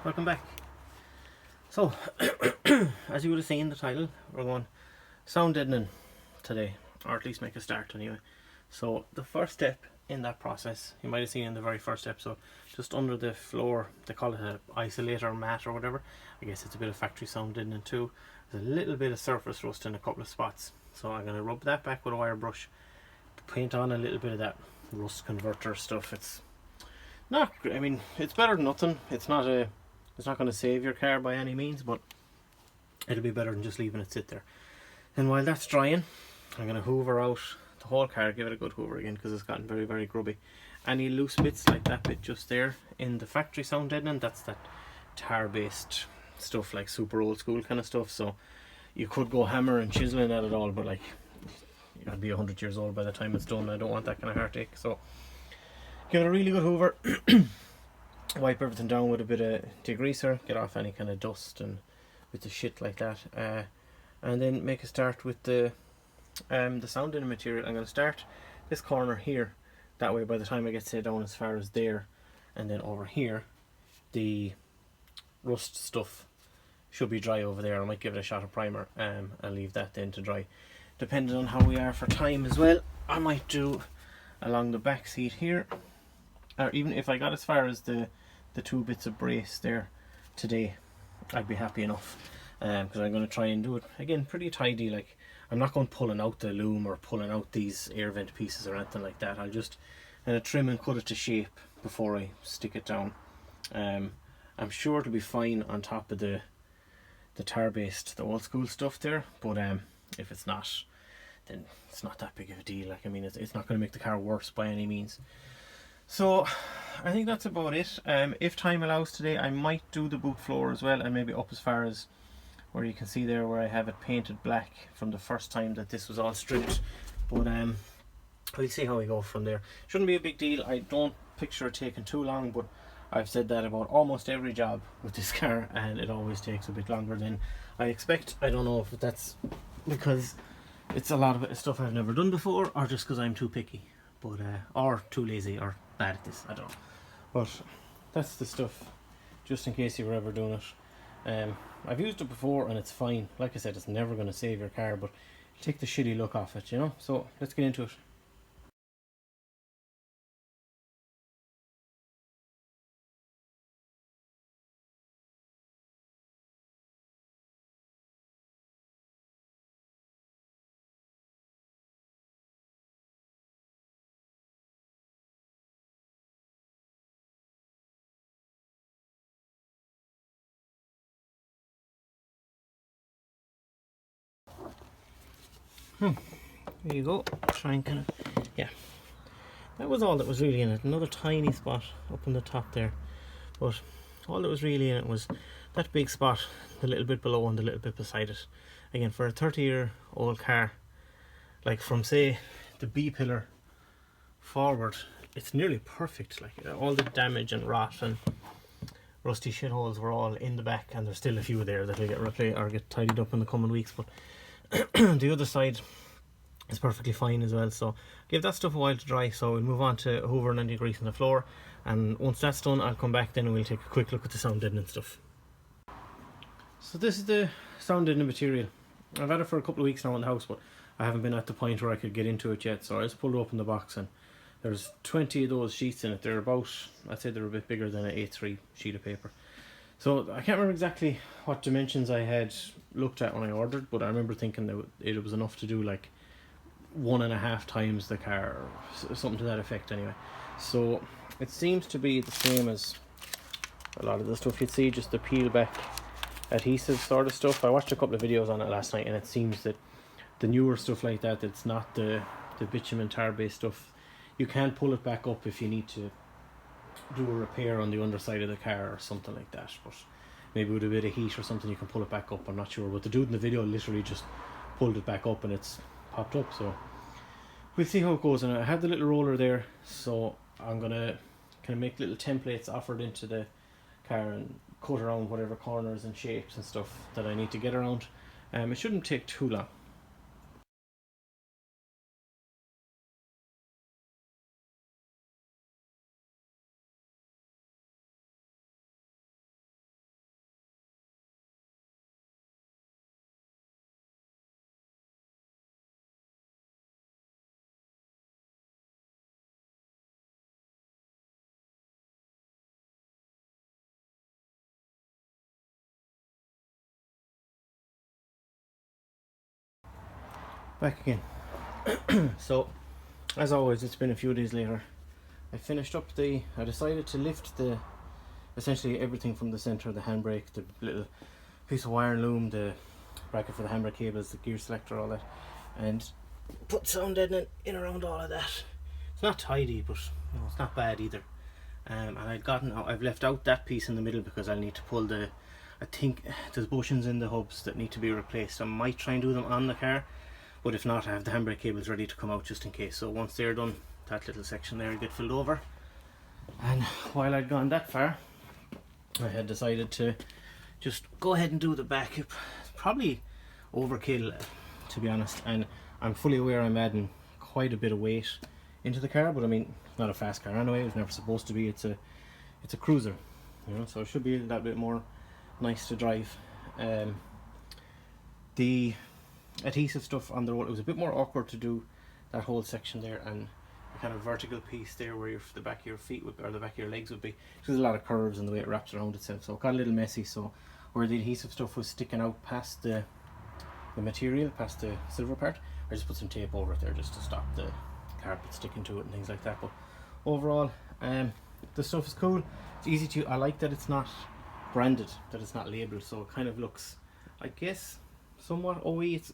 Welcome back. So, as you would have seen in the title, we're going sound deadening today, or at least make a start anyway. So the first step in that process, you might have seen in the very first episode, just under the floor, they call it an isolator mat or whatever. I guess it's a bit of factory sound deadening too. There's a little bit of surface rust in a couple of spots, so I'm going to rub that back with a wire brush, paint on a little bit of that rust converter stuff. It's not, I mean, it's better than nothing. It's not going to save your car by any means, but it'll be better than just leaving it sit there. And while that's drying, I'm going to hoover out the whole car, give it a good hoover again because it's gotten very, very grubby. Any loose bits like that bit just there in the factory sound deadening, that's that tar based stuff, like super old school kind of stuff. So you could go hammer and chiseling at it all, but like, you gotta be 100 years old by the time it's done. I don't want that kind of heartache. So give it a really good hoover. Wipe everything down with a bit of degreaser, get off any kind of dust and with the shit like that, and then make a start with the sound deadening material. I'm going to start this corner here, that way by the time I get say down as far as there, and then over here the rust stuff should be dry over there. I might give it a shot of primer and leave that then to dry, depending on how we are for time as well. I might do along the back seat here, or even if I got as far as the two bits of brace there today, I'd be happy enough, because I'm going to try and do it again pretty tidy. Like, I'm not going pulling out the loom or pulling out these air vent pieces or anything like that. I'll just trim and cut it to shape before I stick it down. I'm sure it'll be fine on top of the tar based, the old school stuff there, but if it's not, then it's not that big of a deal. Like, I mean, it's not going to make the car worse by any means. So I think that's about it. If time allows today, I might do the boot floor as well, and maybe up as far as where you can see there where I have it painted black from the first time that this was all stripped. But we'll see how we go from there. Shouldn't be a big deal. I don't picture it taking too long, but I've said that about almost every job with this car, and it always takes a bit longer than I expect. I don't know if that's because it's a lot of stuff I've never done before, or just because I'm too picky, but or too lazy or bad at this, I don't know. But that's the stuff, just in case you were ever doing it. I've used it before and it's fine. Like I said, it's never going to save your car, but take the shitty look off it, you know. So let's get into it. There you go. Try and kind of, yeah, that was all that was really in it. Another tiny spot up on the top there, but all that was really in it was that big spot, the little bit below and the little bit beside it. Again, for a 30-year-old car, like from say the B pillar forward, it's nearly perfect. Like, all the damage and rot and rusty shitholes were all in the back, and there's still a few there that will get replaced or get tidied up in the coming weeks, but the other side is perfectly fine as well. So give that stuff a while to dry, so we'll move on to hoovering and degreasing the floor, and once that's done I'll come back then and we'll take a quick look at the sound deadening stuff. So this is the sound deadening material. I've had it for a couple of weeks now in the house, but I haven't been at the point where I could get into it yet, so I just pulled open the box and there's 20 of those sheets in it. They're about, I'd say they're a bit bigger than an A3 sheet of paper. So I can't remember exactly what dimensions I had looked at when I ordered, but I remember thinking that it was enough to do like 1.5 times the car, or something to that effect anyway. So it seems to be the same as a lot of the stuff you'd see, just the peel back adhesive sort of stuff. I watched a couple of videos on it last night, and it seems that the newer stuff like that, it's not the bitumen tar based stuff. You can pull it back up if you need to do a repair on the underside of the car or something like that, but maybe with a bit of heat or something you can pull it back up. I'm not sure, but the dude in the video literally just pulled it back up and it's popped up, so we'll see how it goes. And I have the little roller there, so I'm gonna kind of make little templates offered into the car and cut around whatever corners and shapes and stuff that I need to get around. It shouldn't take too long. Back again. So, as always, it's been a few days later. I finished up I decided to lift essentially everything from the centre, the handbrake, the little piece of wire and loom, the bracket for the handbrake cables, the gear selector, all that, and put sound deadening in around all of that. It's not tidy, but it's not bad either. And I've left out that piece in the middle because I'll need to pull I think there's bushings in the hubs that need to be replaced. I might try and do them on the car, but if not, I have the handbrake cables ready to come out just in case. So once they're done, that little section there will get filled over. And while I'd gone that far, I had decided to just go ahead and do the back. Probably overkill, to be honest, and I'm fully aware I'm adding quite a bit of weight into the car, but I mean, it's not a fast car anyway. It was never supposed to be. It's a cruiser, so it should be a little bit more nice to drive. The adhesive stuff on the road, it was a bit more awkward to do that whole section there, and the kind of vertical piece there where the back of your feet would, or the back of your legs would be. There's a lot of curves in the way it wraps around itself, so it got a little messy. So where the adhesive stuff was sticking out past the material, past the silver part, I just put some tape over it there just to stop the carpet sticking to it and things like that. But overall, the stuff is cool. It's easy to. I like that it's not branded, that it's not labelled, so it kind of looks, I guess, somewhat OE. It's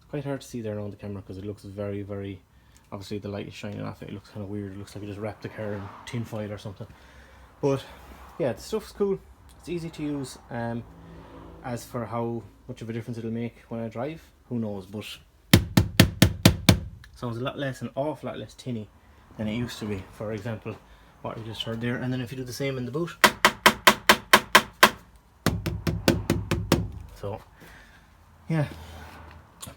quite hard to see there on the camera because it looks very, very. Obviously, the light is shining off it. It looks kind of weird. It looks like it just wrapped the car in tin foil or something. But yeah, the stuff's cool. It's easy to use. As for how much of a difference it'll make when I drive, who knows? But sounds an awful lot less tinny than it used to be. For example, what you just heard there, and then if you do the same in the boot. So yeah,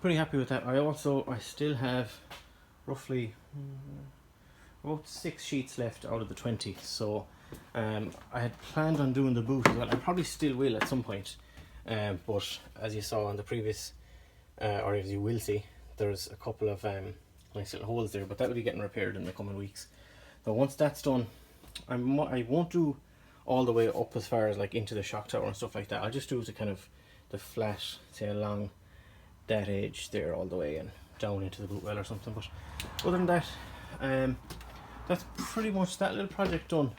pretty happy with that. I still have roughly about 6 sheets left out of the 20. So I had planned on doing the boot as well. I probably still will at some point. But as you saw on the previous, or as you will see, there's a couple of nice little holes there, but that will be getting repaired in the coming weeks. So once that's done, I won't do all the way up as far as like into the shock tower and stuff like that. I'll just do the kind of the flat, say along that edge there all the way and down into the boot well or something. But other than that, that's pretty much that little project done.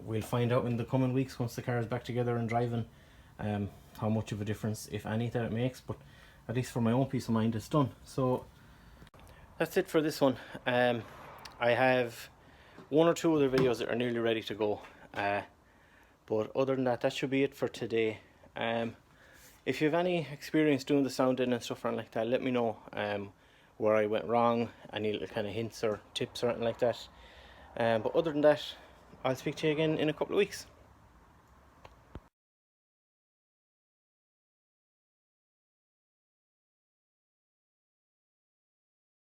We'll find out in the coming weeks once the car is back together and driving how much of a difference, if any, that it makes, but at least for my own peace of mind it's done. So that's it for this one. I have 1 or 2 other videos that are nearly ready to go, but other than that, that should be it for today. If you have any experience doing the sounding and stuff around like that, let me know where I went wrong, any little kind of hints or tips or anything like that. But other than that, I'll speak to you again in a couple of weeks.